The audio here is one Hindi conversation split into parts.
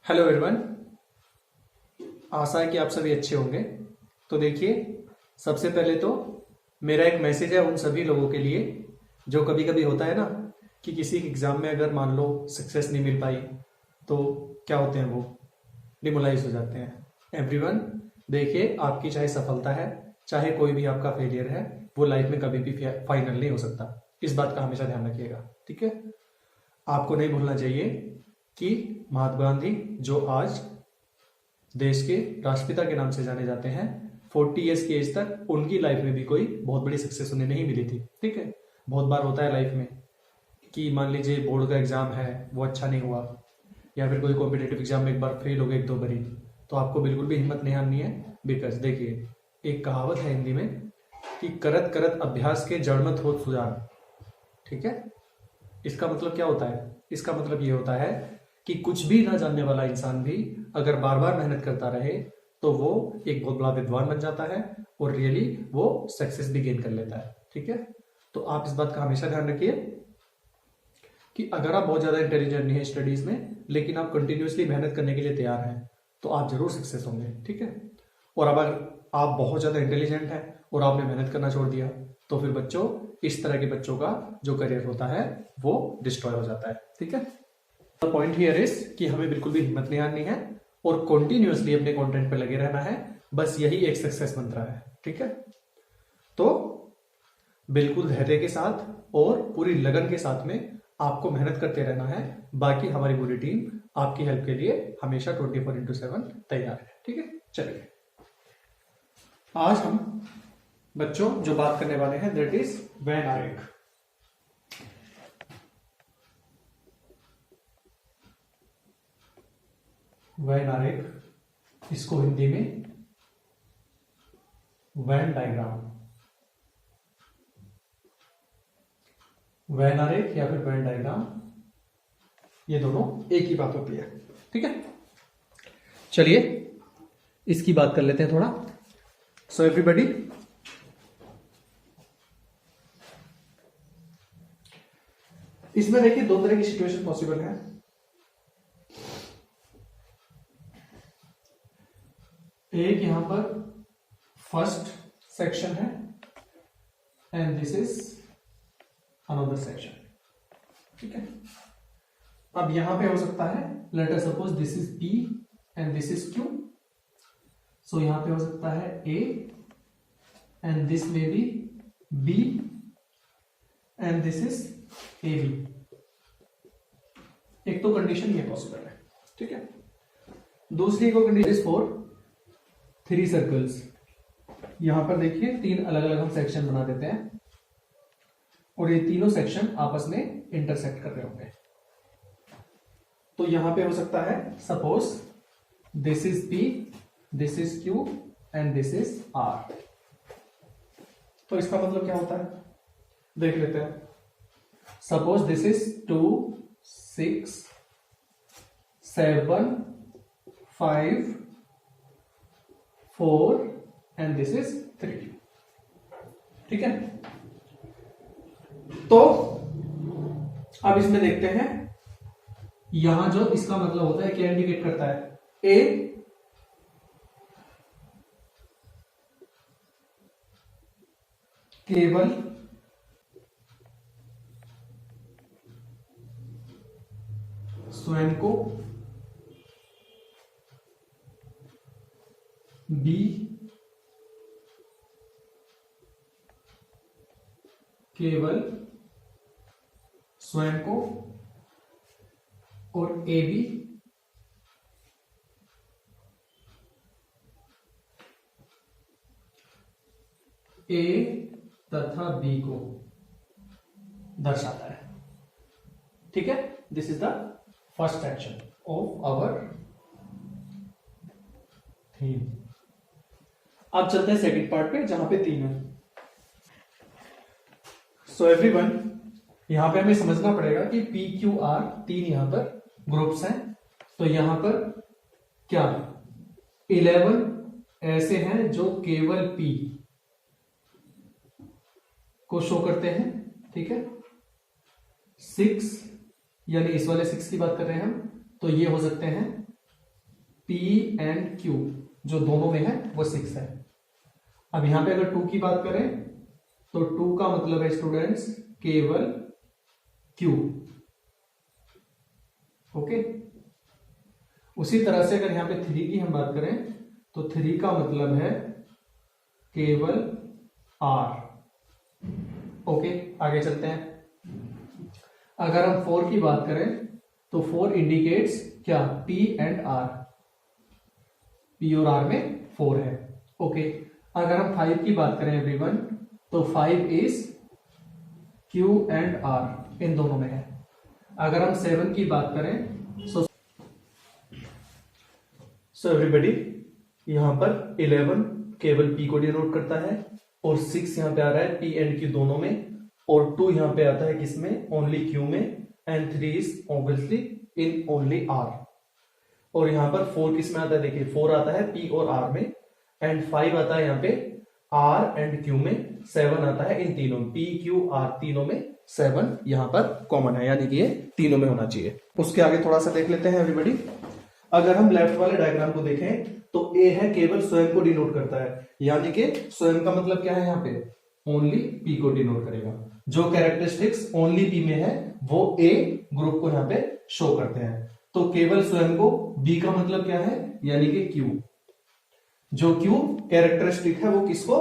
Hello everyone. आशा है कि आप सभी अच्छे होंगे। तो देखिए, सबसे पहले तो मेरा एक मैसेज है उन सभी लोगों के लिए जो कभी कभी होता है ना कि किसी एग्ज़ाम में अगर मान लो सक्सेस नहीं मिल पाई तो क्या होते हैं, वो डिमोलाइज हो जाते हैं। एवरीवन, देखिए, आपकी चाहे सफलता है चाहे कोई भी आपका फेलियर है, वो लाइफ में कभी भी फाइनल नहीं हो सकता। इस बात का हमेशा ध्यान रखिएगा, ठीक है। आपको नहीं भूलना चाहिए कि महात्मा गांधी, जो आज देश के राष्ट्रपिता के नाम से जाने जाते हैं, 40 ईयर्स की एज तक उनकी लाइफ में भी कोई बहुत बड़ी सक्सेस उन्हें नहीं मिली थी, ठीक है। बहुत बार होता है लाइफ में कि मान लीजिए बोर्ड का एग्जाम है, वो अच्छा नहीं हुआ, या फिर कोई कॉम्पिटेटिव एग्जाम में एक बार फेल हो गए, एक दो बारी, तो आपको बिल्कुल भी हिम्मत नहीं हारनी है। बिकॉज देखिए, एक कहावत है हिंदी में कि करत करत अभ्यास के जड़मत हो सुजान, ठीक है। इसका मतलब क्या होता है? इसका मतलब ये होता है कि कुछ भी ना जानने वाला इंसान भी अगर बार बार मेहनत करता रहे तो वो एक बहुत बड़ा विद्वान बन जाता है और रियली वो सक्सेस भी गेन कर लेता है, ठीक है। तो आप इस बात का हमेशा ध्यान रखिए कि अगर आप बहुत ज्यादा इंटेलिजेंट नहीं है स्टडीज में, लेकिन आप कंटिन्यूसली मेहनत करने के लिए तैयार हैं, तो आप जरूर सक्सेस होंगे, ठीक है। और अब अगर आप बहुत ज्यादा इंटेलिजेंट हैं और आपने मेहनत करना छोड़ दिया, तो फिर बच्चों, इस तरह के बच्चों का जो करियर होता है वो डिस्ट्रॉय हो जाता है, ठीक है। द पॉइंट हियर इज कि हमें बिल्कुल भी हिम्मत नहीं हारनी है और कंटिन्यूअसली अपने कंटेंट पे लगे रहना है। बस यही एक सक्सेस मंत्र है, ठीक है। तो बिल्कुल धैर्य के साथ और पूरी लगन के साथ में आपको मेहनत करते रहना है। बाकी हमारी पूरी टीम आपकी हेल्प के लिए हमेशा 24/7 तैयार है, ठीक है। चलिए, आज हम बच्चों जो बात करने वाले हैं दैट इज वैन आरेख। वैन आरेख, इसको हिंदी में वैन डायग्राम, वैन आरेख या फिर वैन डायग्राम, ये दोनों एक ही बात होती है, ठीक है। चलिए, इसकी बात कर लेते हैं थोड़ा। सो एवरीबॉडी, इसमें देखिए दो तरह की सिचुएशन पॉसिबल है। एक यहां पर फर्स्ट सेक्शन है and this is another section, ठीक है। अब यहां पे हो सकता है, let us suppose this is P and this is Q। So यहां पे हो सकता है A एंड दिस में B B and this is AB। एक तो कंडीशन ये पॉसिबल है, ठीक है। दूसरी को कंडीशन इज फॉर 3 सर्कल्स। यहां पर देखिए 3 अलग अलग हम सेक्शन बना देते हैं और ये तीनों सेक्शन आपस में इंटरसेक्ट कर रहे होंगे। तो यहां पे हो सकता है suppose this is P, this is Q and this is R। तो इसका मतलब क्या होता है, देख लेते हैं। Suppose this is 2, 6, 7, 5, 4 and this is 3, ठीक है। तो अब इसमें देखते हैं, यहां जो इसका मतलब होता है क्या इंडिकेट करता है? ए केवल स्वयं को, बी केवल स्वयं को और ए बी ए तथा बी को दर्शाता है, ठीक है। This is the first section of our theme. अब चलते हैं सेकंड पार्ट पे जहां पे 3 है। सो एवरीवन, यहां पे हमें समझना पड़ेगा कि PQR 3 यहां पर ग्रुप्स हैं। तो यहां पर क्या 11 ऐसे हैं जो केवल P को शो करते हैं, ठीक है। 6 यानी इस वाले 6 की बात कर रहे हैं हम, तो ये हो सकते हैं P एंड Q जो दोनों में है वो 6 है। अब यहां पे अगर 2 की बात करें तो 2 का मतलब है स्टूडेंट्स केवल Q। ओके, उसी तरह से अगर यहां पे 3 की हम बात करें तो 3 का मतलब है केवल R। ओके, आगे चलते हैं। अगर हम 4 की बात करें तो 4 इंडिकेट्स क्या, P एंड R। P और R में 4 है। ओके, अगर हम 5 की बात करें एवरीवन तो 5 इज Q एंड R, इन दोनों में है। अगर हम 7 की बात करें सो एवरीबॉडी यहां पर 11 केवल P को डिनोट करता है और 6 यहां पे आ रहा है P एंड Q दोनों में, और 2 यहां पे आता है किसमें, ओनली Q में, and 3 is obviously in only R। और यहां पर 4 किस में आता है, देखिए 4 आता है P और R में, एंड 5 आता है यहां पे R एंड Q में, 7 आता है इन तीनों में, P Q R तीनों में 7 यहां पर कॉमन है, यानी कि ये तीनों में होना चाहिए। उसके आगे थोड़ा सा देख लेते हैं एवरीबॉडी। अगर हम लेफ्ट वाले डायग्राम को देखें तो A है केवल स्वयं को डिनोट करता है, यानी कि स्वयं का मतलब क्या है, यहाँ पे ओनली P को डिनोट करेगा। जो कैरेक्टरिस्टिक्स ओनली P में है वो A ग्रुप को यहाँ पे शो करते हैं। तो केवल स्वयं को B का मतलब क्या है, यानी कि Q। जो Q कैरेक्टरिस्टिक है वो किसको,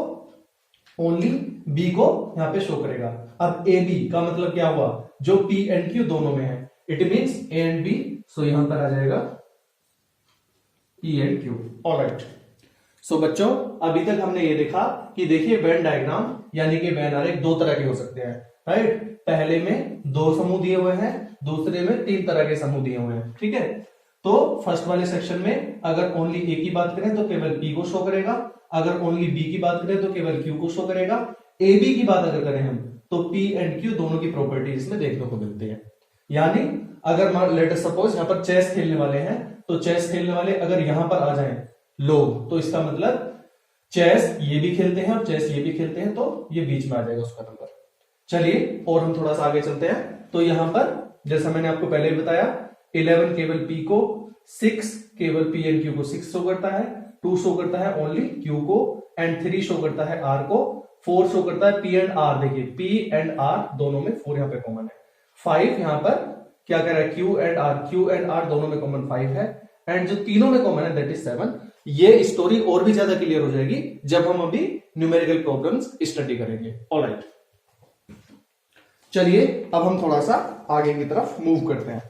ओनली B को यहाँ पे शो करेगा। अब AB का मतलब क्या हुआ, जो P एंड Q दोनों में है, it means A and B। सो यहां पर आ जाएगा P एंड Q। ऑलराइट, सो बच्चों अभी तक हमने ये देखा कि देखिए वेन डायग्राम यानी कि वेन आरेख दो तरह के हो सकते हैं, राइट। पहले में 2 समूह दिए हुए हैं, दूसरे में 3 तरह के समूह दिए हुए हैं, ठीक है। तो फर्स्ट वाले सेक्शन में अगर ओनली A की बात करें तो केवल P को शो करेगा, अगर ओनली B की बात करें तो केवल Q को शो करेगा। AB की बात अगर करें हम तो P एंड Q दोनों की प्रॉपर्टीज इसमें देखने को मिलती है। यानी अगर लेट अस सपोज यहां पर चेस खेलने वाले हैं तो चेस खेलने वाले अगर यहां पर आ जाएं लोग, तो इसका मतलब चेस ये भी खेलते हैं और चेस ये भी खेलते हैं, तो ये बीच में आ जाएगा उसका नंबर। चलिए और हम थोड़ा सा आगे चलते हैं। तो यहां पर जैसा मैंने आपको पहले भी बताया 11 केवल P को, 6 केवल P एंड Q को 6 शो करता है, 2 शो करता है ओनली Q को, एंड 3 शो करता है R को, 4 शो करता है P एंड R। देखिए P एंड R दोनों में 4 यहां पे कॉमन है। 5 यहां पर क्या कर रहा है, Q एंड R दोनों में कॉमन 5 है, एंड जो तीनों में कॉमन है दैट इज 7। ये स्टोरी और भी ज्यादा क्लियर हो जाएगी जब हम अभी न्यूमेरिकल प्रॉब्लम्स स्टडी करेंगे। ऑलराइट, चलिए अब हम थोड़ा सा आगे की तरफ मूव करते हैं।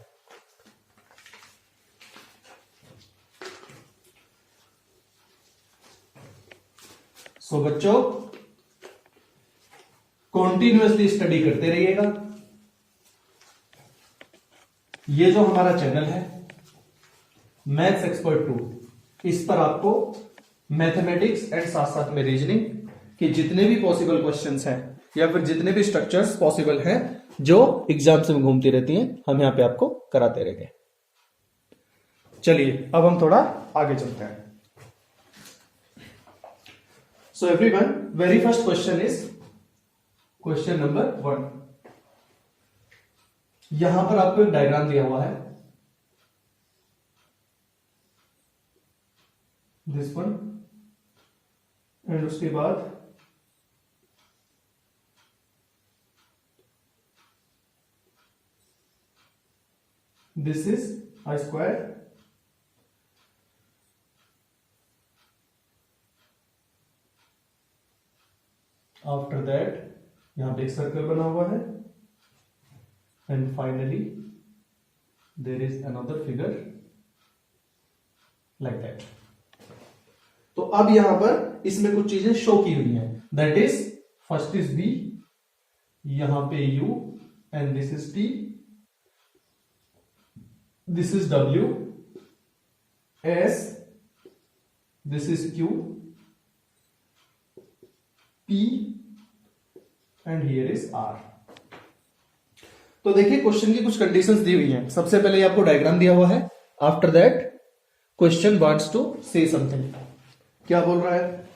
सो बच्चों कॉन्टिन्यूअसली स्टडी करते रहिएगा। ये जो हमारा चैनल है मैथ्स एक्सपर्ट 2, इस पर आपको मैथमेटिक्स एंड साथ साथ में रीजनिंग के जितने भी पॉसिबल क्वेश्चंस हैं या फिर जितने भी स्ट्रक्चर्स पॉसिबल हैं जो एग्जाम्स में घूमती रहती हैं, हम यहां पे आपको कराते रहेंगे। चलिए अब हम थोड़ा आगे चलते हैं। So everyone, very first question is question number 1। यहां पर आपको एक डायग्राम दिया हुआ है, दिस वन, एंड उसके बाद this is a square, after that यहां पे एक सर्कल बना हुआ है, and finally there is another figure like that. तो अब यहां पर इसमें कुछ चीजें शो की हुई हैं, that is first is B, यहां पे U, and this is T, this is W, S, this is Q, P, and here is R। तो देखिए क्वेश्चन की कुछ कंडीशंस दी हुई हैं। सबसे पहले आपको डायग्राम दिया हुआ है, after that question wants to say something. क्या बोल रहा है,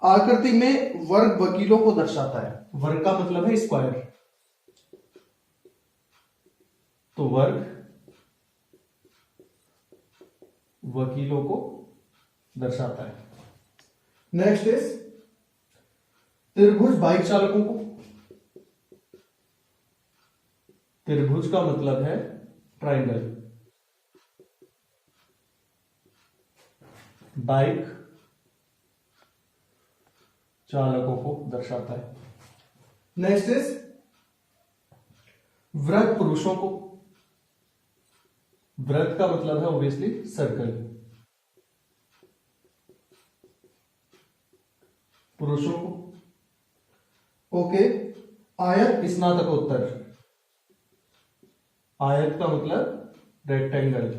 आकृति में वर्ग वकीलों को दर्शाता है। वर्ग का मतलब है स्क्वायर, तो वर्ग वकीलों को दर्शाता है। नेक्स्ट इज त्रिभुज बाइक चालकों को। त्रिभुज का मतलब है ट्राइंगल। बाइक चालकों को दर्शाता है। नेक्स्ट इज वृत्त पुरुषों को। वृत्त का मतलब है ऑब्वियसली सर्कल। पुरुषों को। ओके। आयत स्नातकोत्तर। आयत का मतलब रेक्टेंगल।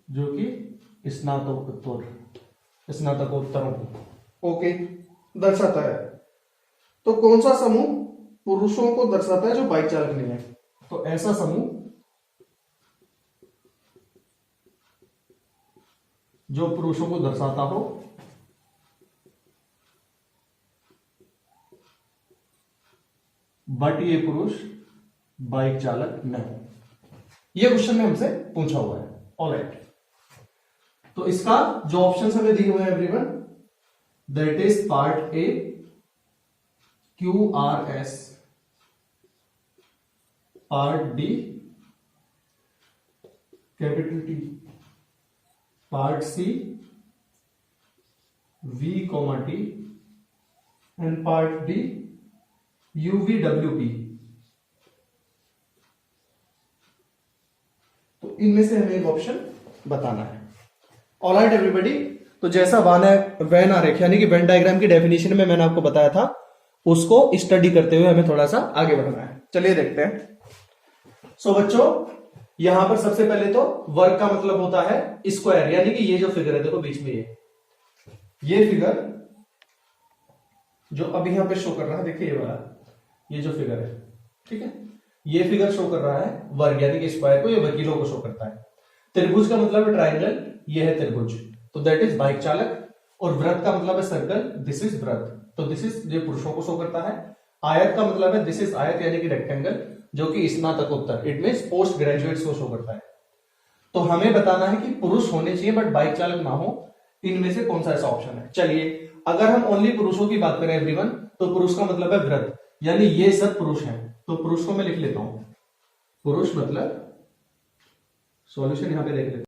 जो कि स्नातकोत्तरों को ओके दर्शाता है। तो कौन सा समूह पुरुषों को दर्शाता है जो बाइक चालक नहीं है? तो ऐसा समूह जो पुरुषों को दर्शाता हो बट ये पुरुष बाइक चालक न हो। ये क्वेश्चन में हमसे पूछा हुआ है। ऑलराइट, तो इसका जो ऑप्शन हमें दिए हुए हैं everyone, that is part A QRS, part D capital T, part C V, T and part D UVWP। तो इनमें से हमें एक ऑप्शन बताना है। ऑलराइट एवरीबॉडी, तो जैसा वेन आरेख यानी कि वेन डायग्राम की डेफिनेशन में मैंने आपको बताया था, उसको स्टडी करते हुए हमें थोड़ा सा आगे बढ़ना है। चलिए देखते हैं। सो बच्चों, यहां पर सबसे पहले तो वर्ग का मतलब होता है स्क्वायर, यानी कि ये जो फिगर है देखो बीच में ये फिगर जो अभी यहां पे शो कर रहा है, देखिए ये वाला, ये जो फिगर है, ठीक है, ये फिगर शो कर रहा है वर्ग यानी कि स्क्वायर को, ये वकीलों को शो करता है। त्रिभुज का मतलब है ट्राइंगल, ये है त्रिभुज, तो दैट इज बाइक चालक। और वृत्त का मतलब है सर्कल, दिस इज वृत्त, तो दिस इज ये पुरुषों को शो करता है। आयत का मतलब है दिस इज आयत यानी कि रेक्टेंगल, जो कि स्नातकोत्तर इट मींस पोस्ट ग्रेजुएट्स को शो करता है। तो हमें बताना है कि पुरुष होने चाहिए बट बाइक चालक ना हो, इनमें से कौन सा ऐसा ऑप्शन है। चलिए, अगर हम ओनली पुरुषों की बात करें एवरीवन, तो पुरुष का मतलब है वृत्त, यानी ये सब पुरुष हैं, तो पुरुष को मैं लिख लेता हूं, पुरुष मतलब सॉल्यूशन यहां पे देख लेते हैं।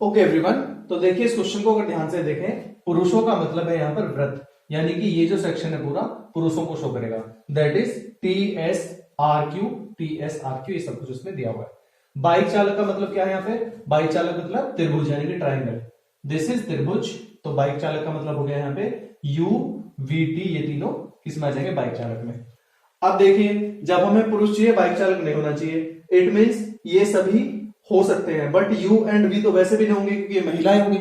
ओके एवरीवन, तो देखिए इस क्वेश्चन को अगर ध्यान से देखें, पुरुषों का मतलब है यहां पर वृत्त, यानी कि ये जो सेक्शन है पूरा पुरुषों को शो करेगा, दैट इज TSRQ, ये सब कुछ उसमें दिया हुआ है। बाइक चालक का मतलब क्या है यहाँ पे? बाइक चालक मतलब त्रिभुज यानी कि ट्राइंगल, दिस इज त्रिभुज, तो बाइक चालक का मतलब हो गया यहाँ पे UVT, ये तीनों किसमें आ जाएंगे? बाइक चालक में। अब देखिए, जब हमें पुरुष चाहिए बाइक चालक नहीं होना चाहिए, इट मींस ये सभी हो सकते हैं, बट U एंड V तो वैसे भी नहीं होंगे क्योंकि ये महिलाएं होंगी,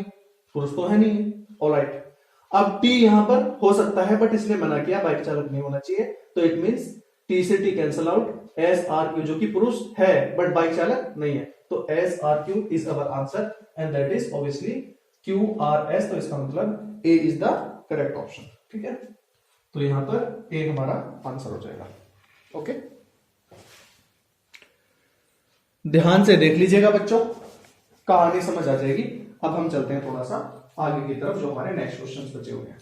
पुरुष तो है नहीं। ऑलराइट, अब T यहां पर हो सकता है बट इसने मना किया, बाइक चालक नहीं होना चाहिए, तो इट मींस T से T कैंसल आउट, SRQ जो कि पुरुष है बट बाइक चालक नहीं है, तो SRQ is our answer and that is obviously QRS, तो इसका मतलब A is the correct option. ठीक है, तो यहां पर A हमारा आंसर हो जाएगा। ओके, ध्यान से देख लीजिएगा बच्चों, कहानी समझ आ जाएगी। अब हम चलते हैं थोड़ा सा आगे की तरफ, जो हमारे नेक्स्ट क्वेश्चंस बचे हुए हैं।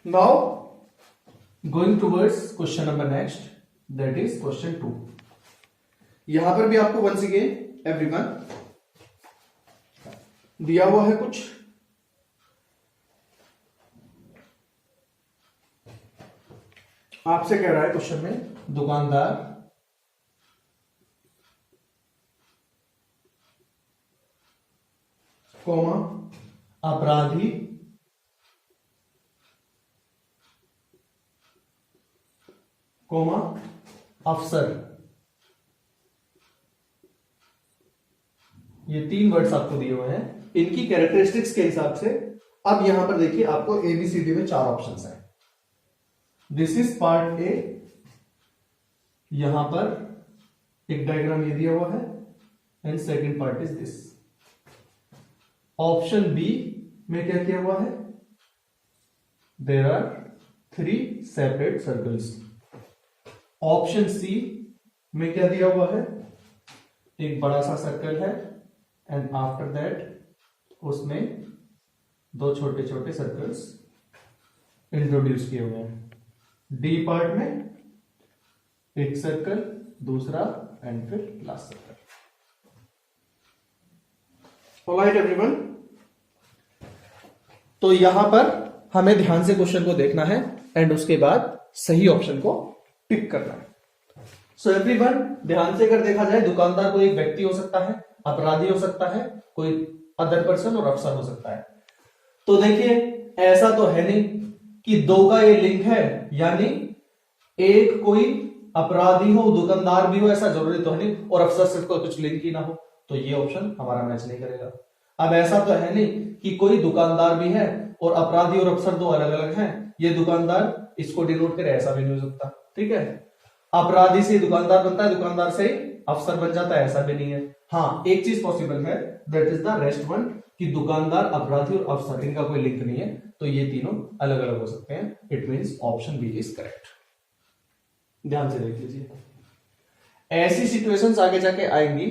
Now, going towards question number next, that is question 2. यहां पर भी आपको वंस अगेन एवरीवन दिया हुआ है कुछ, आपसे कह रहा है क्वेश्चन में, दुकानदार कौमा अपराधी कोमा अफसर, ये 3 वर्ड्स आपको दिए हुए हैं। इनकी कैरेक्टरिस्टिक्स के हिसाब से अब यहां पर देखिए आपको एबीसीडी में 4 ऑप्शंस हैं। दिस इज पार्ट ए, यहां पर एक डायग्राम ये दिया हुआ है, and second part is this. Option B में क्या किया हुआ है, there are 3 separate circles. Option C में क्या दिया हुआ है, एक बड़ा सा सर्कल है, एंड आफ्टर दैट उसमें 2 छोटे छोटे सर्कल्स इंट्रोड्यूस किए हुए हैं। डी पार्ट में एक सर्कल, दूसरा, एंड फिर लास्ट सर्कल। ऑलराइट एवरीवन, तो यहां पर हमें ध्यान से क्वेश्चन को देखना है एंड उसके बाद सही ऑप्शन को टिक करना है। सो एवरीवन, ध्यान से अगर देखा जाए, दुकानदार कोई एक व्यक्ति हो सकता है, अपराधी हो सकता है, कोई अदर पर्सन और अफसर हो सकता है। तो देखिए ऐसा तो है नहीं कि 2 का ये लिंक है, यानी एक कोई अपराधी हो, दुकानदार भी हो, ऐसा जरूरी तो है नहीं, और अफसर से कोई कुछ लिंक ही ना हो, तो ये ऑप्शन हमारा मैच नहीं करेगा। अब ऐसा तो है नहीं कि कोई दुकानदार भी है और अपराधी और अफसर 2 अलग अलग हैं, ये दुकानदार इसको डिनोट करे, ऐसा भी नहीं हो सकता। ठीक है, अपराधी से दुकानदार बनता है, दुकानदार से अफसर बन जाता है, ऐसा भी नहीं है। हाँ, एक चीज पॉसिबल है, that is the rest one, कि दुकानदार, अपराधी और अफसर इनका कोई लिंक नहीं है, तो ये तीनों अलग अलग हो सकते हैं। It means option B is correct. ध्यान से देख लीजिए, ऐसी सिचुएशंस आगे जाके आएंगी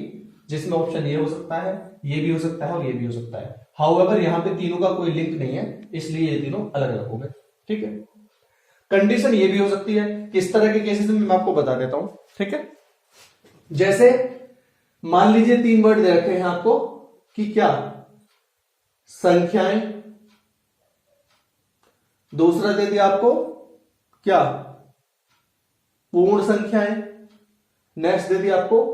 जिसमें ऑप्शन ये हो सकता है, ये भी हो सकता है और ये भी हो सकता है। हाउएवर यहां पे तीनों का कोई लिंक नहीं है, इसलिए ये तीनों अलग अलग हो गए। ठीक है, कंडीशन ये भी हो सकती है, किस तरह के केसेस में मैं आपको बता देता हूं। ठीक है, जैसे मान लीजिए 3 वर्ड दे रखे हैं आपको कि क्या, संख्याएं, दूसरा दे दिया आपको क्या, पूर्ण संख्याएं, नेक्स्ट दे दिया आपको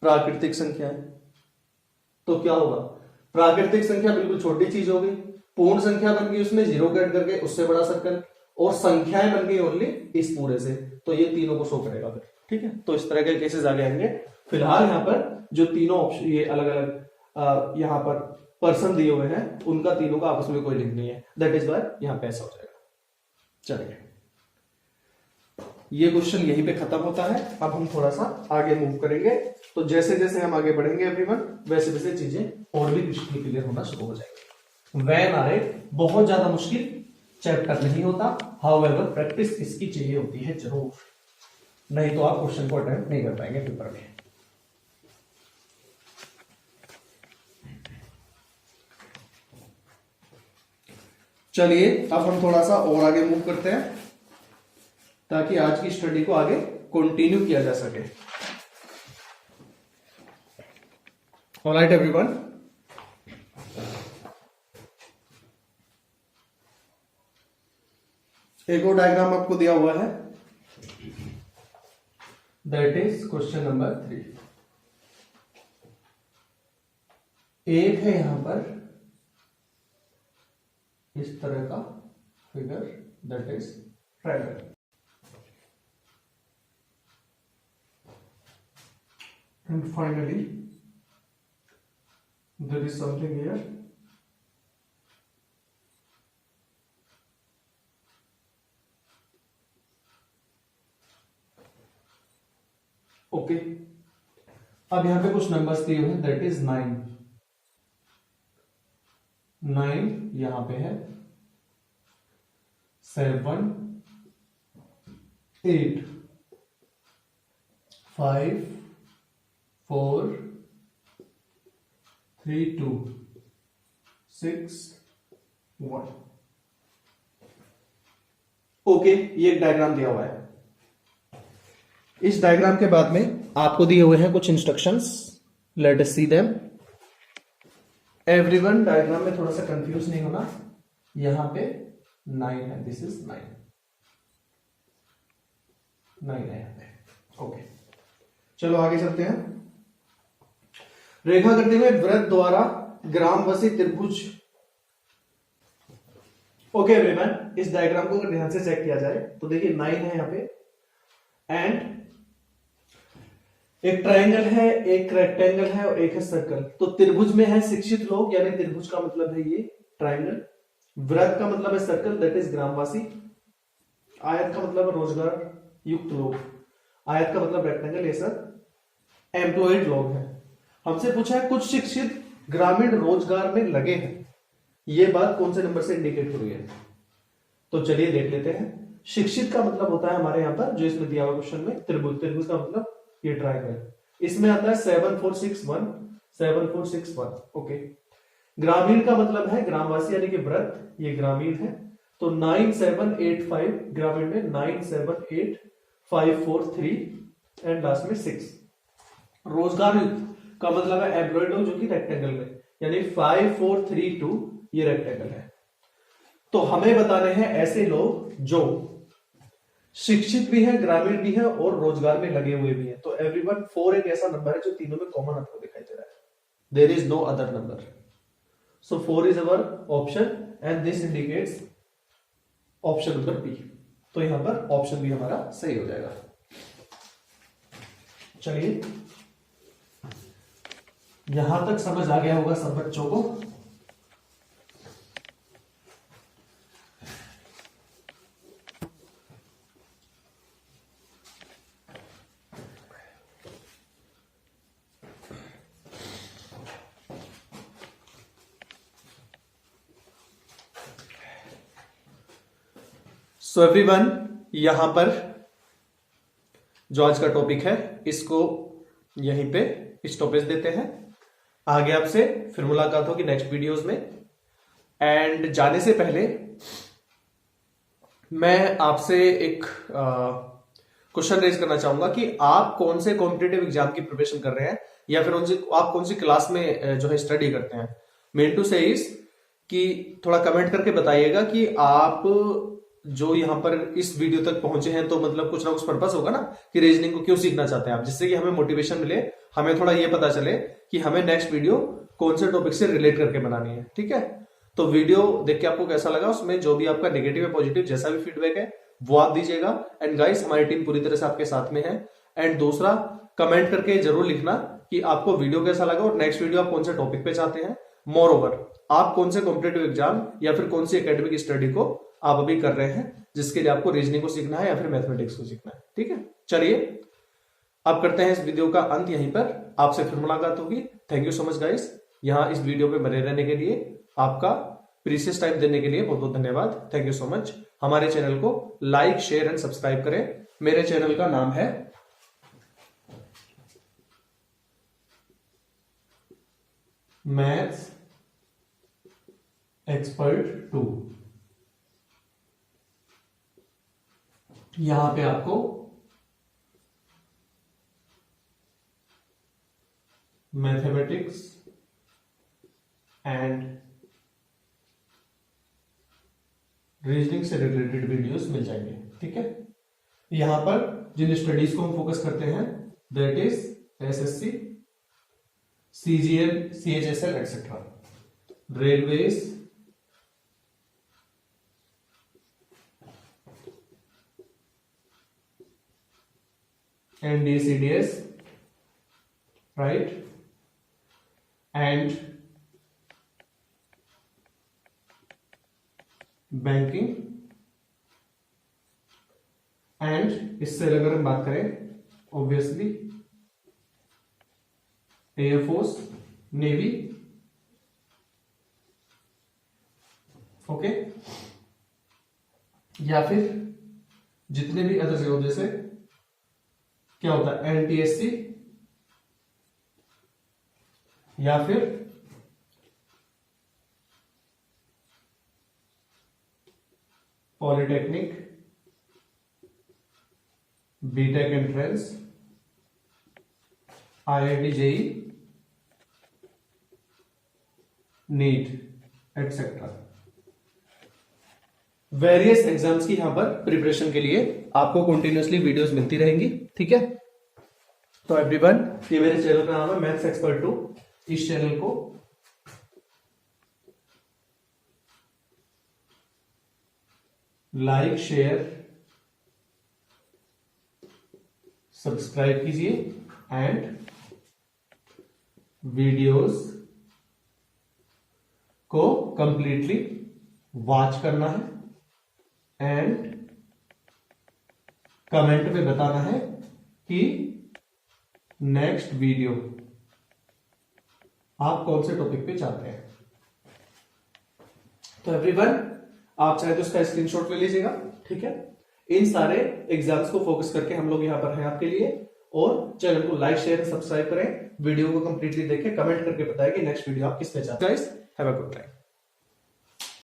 प्राकृतिक संख्याएं। तो क्या होगा, प्राकृतिक संख्या बिल्कुल छोटी चीज हो गई, पूर्ण संख्या बन गई उसमें 0 कट करके उससे बड़ा सर्कल, और संख्याएं बन गई ओनली इस पूरे से, तो ये तीनों को शो करेगा फिर। ठीक है, तो इस तरह के केसेस आगे आएंगे। फिलहाल यहाँ पर जो तीनों ऑप्शन, ये अलग अलग यहाँ पर पर्सन दिए हुए हैं, उनका तीनों का आपस में कोई लिंक नहीं है, दैट इज वाई यहाँ पे ऐसा हो जाएगा। चलिए, ये क्वेश्चन यहीं पे खत्म होता है। अब हम थोड़ा सा आगे मूव करेंगे, तो जैसे जैसे हम आगे बढ़ेंगे एवरीवन, वैसे वैसे चीजें और भी क्लियर होना शुरू हो जाएगी। वैन आरे बहुत ज्यादा मुश्किल चैप्टर नहीं होता, हाउएवर प्रैक्टिस इसकी चाहिए होती है जरूर, नहीं तो आप क्वेश्चन को अटेम्प्ट नहीं कर पाएंगे पेपर में। चलिए, अब हम थोड़ा सा और आगे मूव करते हैं ताकि आज की स्टडी को आगे कंटिन्यू किया जा सके। ऑलराइट एवरीवन, एक और डायग्राम आपको दिया हुआ है, दैट इज क्वेश्चन नंबर 3। एक है यहां पर इस तरह का figure, that is triangle, and finally there is something here, okay. अब यहां पे कुछ नंबर्स दिए हुए हैं, दैट इज 9 यहां पे है, 7 8 5 4 3 2 6 1। ओके, ये एक डायग्राम दिया हुआ है। इस डायग्राम के बाद में आपको दिए हुए हैं कुछ instructions, let us see them. Everyone, diagram में थोड़ा सा कंफ्यूज नहीं होना, यहां पे 9 है, दिस इज 9 है यहां पे। ओके, चलो आगे चलते हैं। रेखा करते हुए वृत्त द्वारा ग्रामवसी त्रिभुज। ओके एवरीवन, इस डायग्राम को अगर ध्यान से चेक किया जाए तो देखिए 9 है यहाँ पे, एंड एक ट्रायंगल है, एक रेक्टेंगल है और एक है सर्कल। तो त्रिभुज में है शिक्षित लोग, यानी त्रिभुज का मतलब है ये ट्रायंगल। वृत्त का मतलब है सर्कल, दैट इज ग्रामवासी। आयत का मतलब है रोजगार युक्त लोग। आयत का मतलब रेक्टेंगल, ये सब एम्प्लॉयड लोग हैं। हमसे पूछा है कुछ शिक्षित ग्रामीण रोजगार में लगे हैं, ये बात कौन से नंबर से इंडिकेट हो रही है? तो चलिए देख लेते हैं। शिक्षित का मतलब होता है हमारे यहां पर जो इसमें दिया हुआ क्वेश्चन में त्रिभुज। त्रिभुज का मतलब ये ट्रायंगल। इसमें आता है 7461 7461। ओके। ग्रामीण का मतलब है ग्रामवासी यानी कि वृत्त, ये ग्रामीण है। तो 9785 ग्रामीण में 978543 एंड लास्ट में 6। रोजगार युक्त का मतलब है एम्प्लॉयड लोग, जो कि रेक्टेंगल में, यानी 5432 ये रेक्टेंगल है। तो हमें बताने हैं ऐसे लोग जो शिक्षित भी है, ग्रामीण भी है और रोजगार में लगे हुए भी है। तो एवरीवन 4 एक ऐसा नंबर है जो तीनों में कॉमन आपको दिखाई दे रहा है। There is no other number. So 4 is our option and this indicates option number B. तो यहां पर ऑप्शन बी हमारा सही हो जाएगा। चलिए, यहां तक समझ आ गया होगा सब बच्चों को। सो एवरीवन, यहां पर जो आज का टॉपिक है इसको यहीं पे स्टॉपेज देते हैं। आगे आपसे फिर मुलाकात होगी नेक्स्ट वीडियोस में। एंड जाने से पहले मैं आपसे एक क्वेश्चन रेज करना चाहूंगा कि आप कौन से कॉम्पिटेटिव एग्जाम की प्रिपरेशन कर रहे हैं, या फिर आप कौन सी क्लास में जो है स्टडी करते हैं। मेन टू से इस कि थोड़ा कमेंट करके बताइएगा कि आप जो यहाँ पर इस वीडियो तक पहुंचे हैं, तो मतलब कुछ ना कुछ पर्पस होगा ना कि रीजनिंग को क्यों सीखना चाहते हैं आप, जिससे कि हमें मोटिवेशन मिले, हमें थोड़ा ये पता चले कि हमें नेक्स्ट वीडियो कौन से टॉपिक से रिलेट करके बनानी है। ठीक है, तो वीडियो देख के आपको कैसा लगा, उसमें जो भी आपका नेगेटिव या पॉजिटिव जैसा भी फीडबैक है वो आप दीजिएगा। एंड गाइस, हमारी टीम पूरी तरह से आपके साथ में है। एंड दूसरा, कमेंट करके जरूर लिखना कि आपको वीडियो कैसा लगा और नेक्स्ट वीडियो आप कौन से टॉपिक पे चाहते हैं। मोर ओवर, आप कौन से कॉम्पिटेटिव एग्जाम या फिर कौन सी एकेडमिक स्टडी को आप अभी कर रहे हैं, जिसके लिए आपको रीजनिंग को सीखना है या फिर मैथमेटिक्स को सीखना है। ठीक है, चलिए अब करते हैं इस वीडियो का अंत यहीं पर। आपसे फिर मुलाकात होगी। Thank you so much guys, यहाँ इस वीडियो पे बने रहने के लिए, आपका प्रीशियस टाइम देने के लिए बहुत बहुत धन्यवाद। Thank you so much. हमारे चैनल को लाइक, शेयर एंड सब्सक्राइब करें। मेरे चैनल का नाम है मैथ्स एक्सपर्ट 2। यहां पे आपको मैथमेटिक्स एंड रीजनिंग से रिलेटेड वीडियोस मिल जाएंगे। ठीक है, यहां पर जिन स्टडीज को हम फोकस करते हैं that is SSC, CGL, CHSL etcetera, railways, NDCDS, right, and banking. And इससे अगर हम बात करें ऑब्वियसली एयरफोर्स, नेवी। ओके, या फिर जितने भी अदर जगह, जैसे क्या होता है NTSC, या फिर polytechnic, BTech entrance, IIT JEE, NEET etcetera. Various exams की यहां पर प्रिपरेशन के लिए आपको कंटिन्यूअसली वीडियोस मिलती रहेंगी। ठीक है, तो एवरीवन, ये मेरे चैनल का नाम है मैथ्स एक्सपर्ट 2। इस चैनल को लाइक, शेयर सब्सक्राइब कीजिए एंड वीडियोस को कंप्लीटली वॉच करना है एंड कमेंट में बताना है कि नेक्स्ट वीडियो आप कौन से टॉपिक पे चाहते हैं। तो एवरीवन, आप चाहे तो इसका स्क्रीनशॉट ले लीजिएगा, ठीक है। इन सारे एग्जाम्स को फोकस करके हम लोग यहां पर हैं आपके लिए। और चैनल को लाइक शेयर सब्सक्राइब करें, वीडियो को कंप्लीटली देखें, कमेंट करके बताएं कि नेक्स्ट वीडियो आप किस पे चाहते हैं। Guys, have a good time.